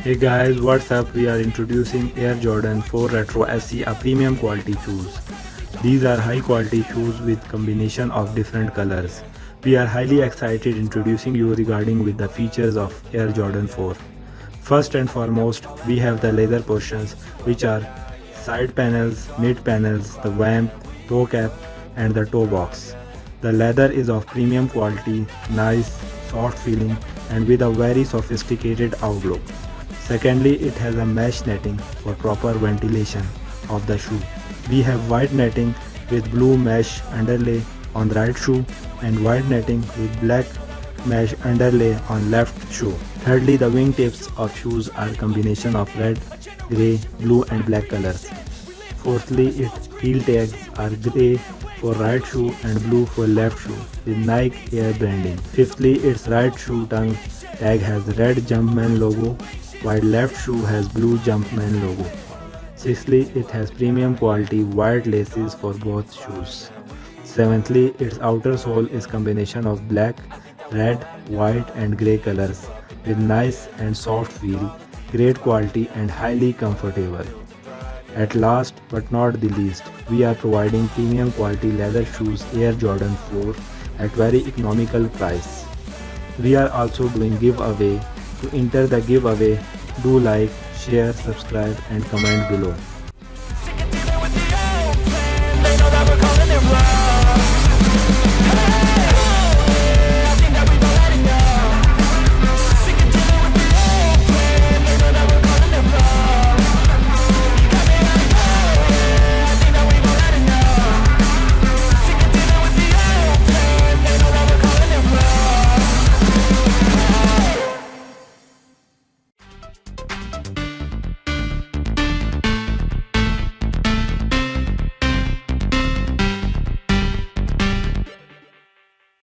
Hey guys, what's up? We are introducing Air Jordan 4 Retro SE, a premium quality shoes. These are high quality shoes with combination of different colors. We are highly excited introducing you regarding with the features of Air Jordan 4. First and foremost, we have the leather portions which are side panels, mid panels, the vamp, toe cap and the toe box. The leather is of premium quality, nice, soft feeling and with a very sophisticated outlook. Secondly, it has a mesh netting for proper ventilation of the shoe. We have white netting with blue mesh underlay on right shoe and white netting with black mesh underlay on left shoe. Thirdly, the wingtips of shoes are combination of red, grey, blue and black colors. Fourthly, its heel tags are grey for right shoe and blue for left shoe with Nike Air branding. Fifthly, its right shoe tongue tag has red Jumpman logo while left shoe has blue Jumpman logo. Sixthly, it has premium quality white laces for both shoes. Seventhly, its outer sole is combination of black, red, white and grey colors with nice and soft feel, great quality and highly comfortable. At last but not the least, we are providing premium quality leather shoes Air Jordan 4 at very economical price. We are also doing giveaway. To enter the giveaway, do like, share, subscribe and comment below.